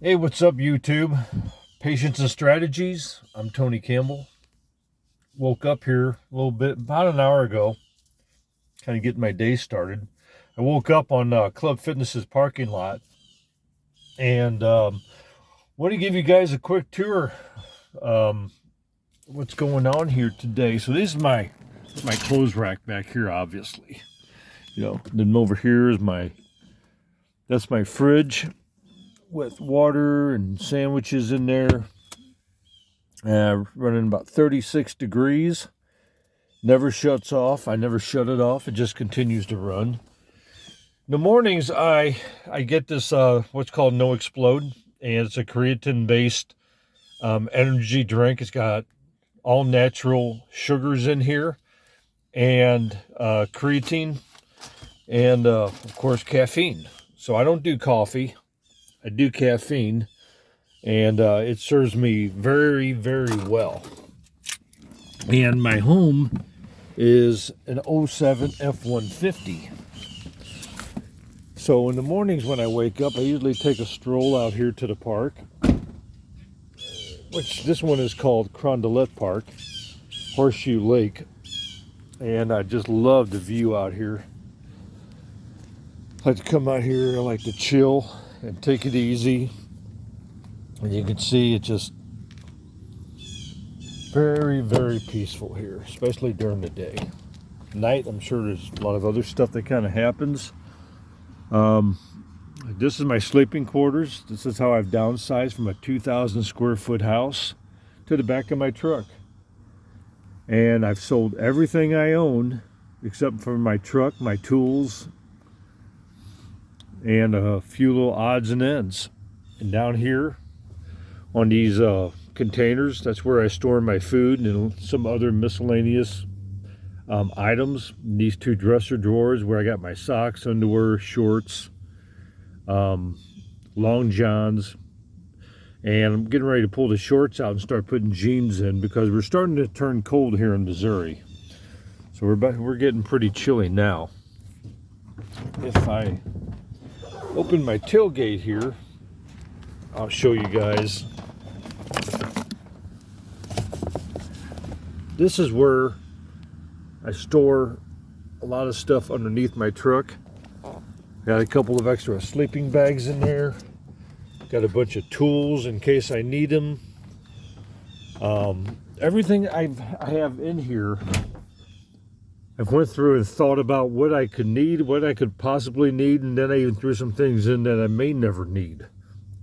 Hey, what's up, YouTube? Patience and Strategies. I'm Tony Campbell. Woke up here a little bit, about an hour ago, kind of getting my day started. I woke up on Club Fitness's parking lot and want to give you guys a quick tour. Um, what's going on here today? So this is my clothes rack back here, obviously. Then over here is that's my fridge with water and sandwiches in there. Running about 36 degrees. Never shuts off. I never shut it off. It just continues to run. In the mornings, I get this what's called No Explode, and it's a creatine-based energy drink. It's got all natural sugars in here, and creatine, and of course caffeine. So I don't do coffee. I do caffeine, and it serves me very, very well. And my home is an '07 F-150. So in the mornings when I wake up, I usually take a stroll out here to the park, which this one is called Crondelet Park, Horseshoe Lake. And I just love the view out here. I like to come out here, I like to chill and take it easy. And you can see it's just very, very peaceful here, especially during the day. Night, I'm sure there's a lot of other stuff that kind of happens. This is my sleeping quarters. This is how I've downsized from a 2,000 square foot house to the back of my truck. And I've sold everything I own except for my truck, my tools, and a few little odds and ends. And down here on these containers, that's where I store my food and some other miscellaneous items. These two dresser drawers where I got my socks, underwear, shorts, long johns, and I'm getting ready to pull the shorts out and start putting jeans in because we're starting to turn cold here in Missouri. So we're getting pretty chilly now. If I open my tailgate here, I'll show you guys. This is where I store a lot of stuff underneath my truck. Got a couple of extra sleeping bags in there. Got a bunch of tools in case I need them. Everything I have in here, I've went through and thought about what I could need, what I could possibly need, and then I even threw some things in that I may never need.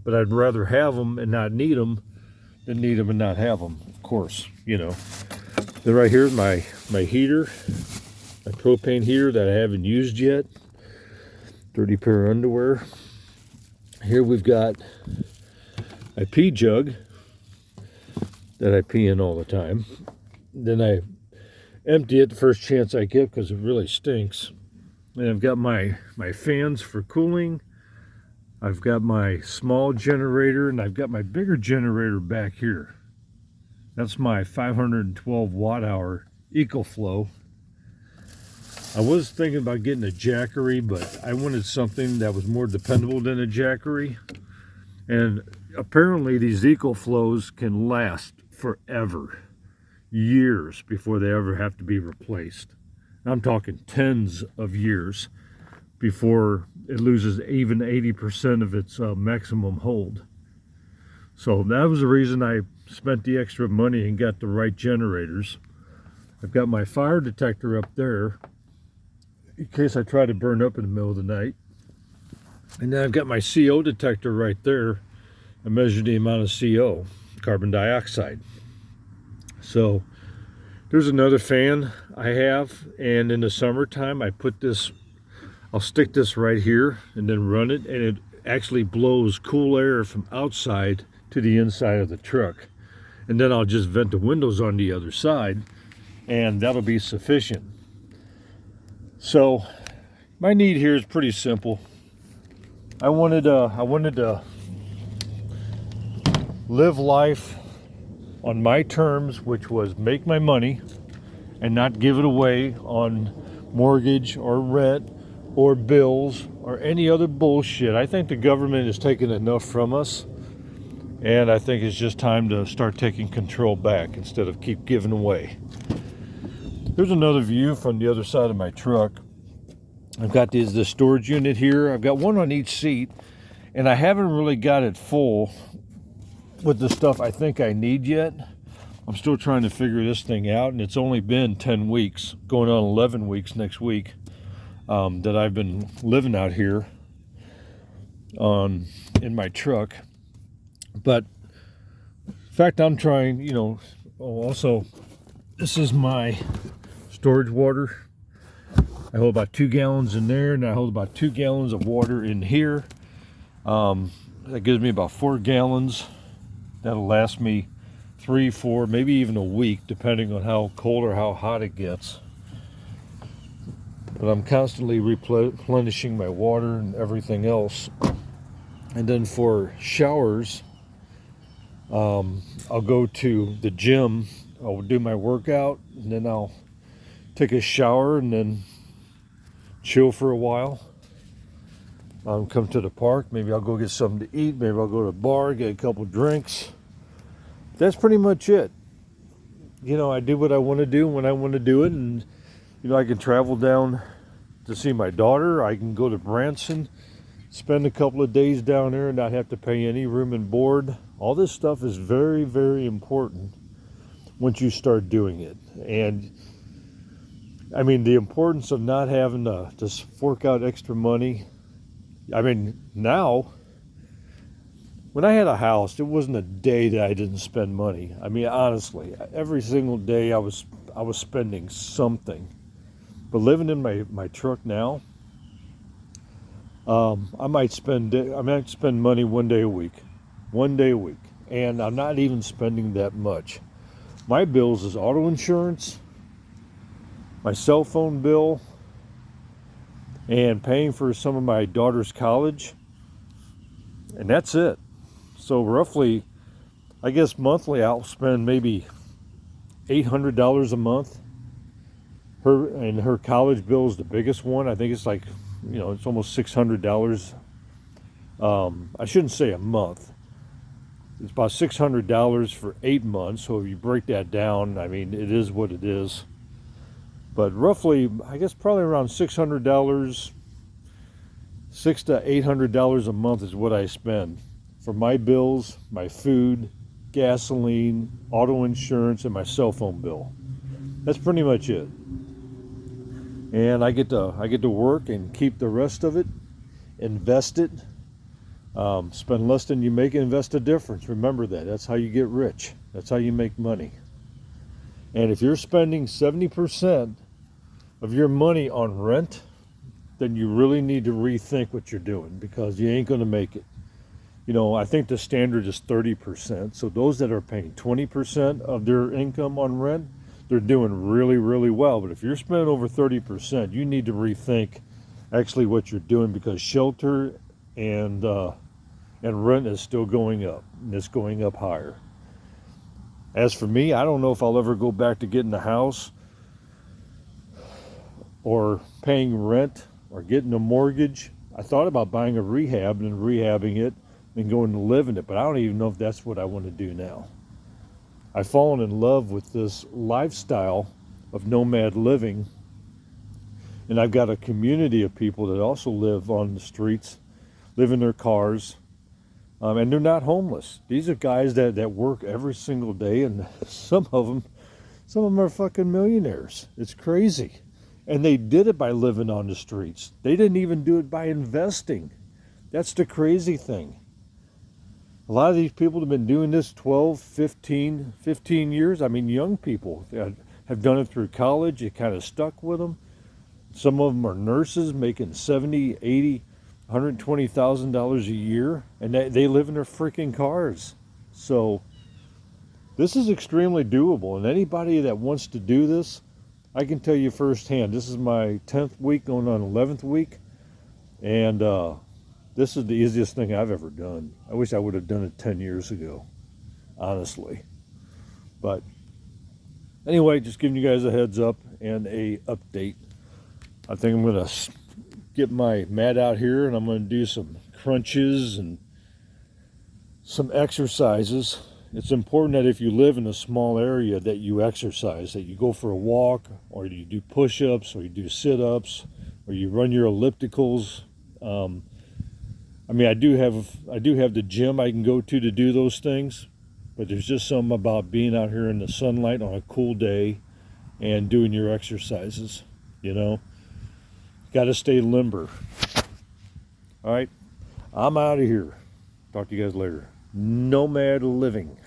But I'd rather have them and not need them than need them and not have them, of course, you know. Then right here is my heater, my propane heater that I haven't used yet. Dirty pair of underwear. Here we've got a pee jug that I pee in all the time. Then I empty it the first chance I get because it really stinks. And I've got my fans for cooling. I've got my small generator, and I've got my bigger generator back here. That's my 512 watt hour EcoFlow. I was thinking about getting a Jackery, but I wanted something that was more dependable than a Jackery. And apparently these EcoFlows can last forever, years before they ever have to be replaced. I'm talking tens of years before it loses even 80% of its maximum hold. So that was the reason I spent the extra money and got the right generators. I've got my fire detector up there in case I try to burn up in the middle of the night. And then I've got my CO detector right there. I measure the amount of CO, carbon dioxide. So there's another fan I have, and in the summertime I'll stick this right here and then run it, and it actually blows cool air from outside to the inside of the truck. And then I'll just vent the windows on the other side, and that'll be sufficient. So my need here is pretty simple. I wanted to live life on my terms, which was make my money and not give it away on mortgage or rent or bills or any other bullshit. I think the government is taking enough from us. And I think it's just time to start taking control back instead of keep giving away. Here's another view from the other side of my truck. I've got this storage unit here. I've got one on each seat, and I haven't really got it full with the stuff I think I need yet. I'm still trying to figure this thing out, and it's only been 10 weeks, going on 11 weeks next week, that I've been living out here in my truck. But in fact, I'm trying, also, this is my storage water. I hold about 2 gallons in there, and I hold about 2 gallons of water in here. That gives me about 4 gallons. That'll last me 3, 4, maybe even a week, depending on how cold or how hot it gets. But I'm constantly replenishing my water and everything else. And then for showers, I'll go to the gym, I'll do my workout, and then I'll take a shower and then chill for a while. Come to the park, maybe I'll go get something to eat, maybe I'll go to a bar, get a couple drinks. That's pretty much it. I do what I want to do when I want to do it, and I can travel down to see my daughter. I can go to Branson, spend a couple of days down there and not have to pay any room and board. All this stuff is very, very important once you start doing it. And I mean, the importance of not having to just fork out extra money. I mean, now, when I had a house, it wasn't a day that I didn't spend money. I mean, honestly, every single day I was spending something. But living in my truck now, I might spend money one day a week, and I'm not even spending that much. My bills is auto insurance, my cell phone bill, and paying for some of my daughter's college, and that's it. So roughly, I guess monthly I'll spend maybe $800 a month. Her college bill is the biggest one. I think it's like, it's almost $600. I shouldn't say a month. It's about $600 for 8 months. So if you break that down, I mean, it is what it is. But roughly, I guess probably around $600, $600 to $800 a month is what I spend for my bills, my food, gasoline, auto insurance, and my cell phone bill. That's pretty much it. And I get to work and keep the rest of it, invest it, spend less than you make, invest a difference. Remember that. That's how you get rich. That's how you make money. And if you're spending 70% of your money on rent, then you really need to rethink what you're doing, because you ain't going to make it. I think the standard is 30%. So those that are paying 20% of their income on rent, they're doing really, really well. But if you're spending over 30%, you need to rethink actually what you're doing, because shelter and rent is still going up, and it's going up higher. As for me, I don't know if I'll ever go back to getting a house or paying rent or getting a mortgage. I thought about buying a rehab and rehabbing it and going to live in it, but I don't even know if that's what I want to do now. I've fallen in love with this lifestyle of nomad living, and I've got a community of people that also live on the streets, live in their cars, and they're not homeless. These are guys that work every single day, and some of them are fucking millionaires. It's crazy. And they did it by living on the streets. They didn't even do it by investing. That's the crazy thing. A lot of these people have been doing this 12, 15 years. I mean, young people have done it through college. It kind of stuck with them. Some of them are nurses making $70, $80, $120,000 a year, and they live in their freaking cars. So this is extremely doable, and anybody that wants to do this, I can tell you firsthand, this is my 10th week going on 11th week, and this is the easiest thing I've ever done. I wish I would have done it 10 years ago, honestly. But anyway, just giving you guys a heads up and a update. I think I'm going to get my mat out here, and I'm going to do some crunches and some exercises. It's important that if you live in a small area that you exercise, that you go for a walk, or you do push-ups, or you do sit-ups, or you run your ellipticals. I mean, I do have the gym I can go to do those things, but there's just something about being out here in the sunlight on a cool day and doing your exercises, you know. Got to stay limber. All right, I'm out of here. Talk to you guys later. Nomad living.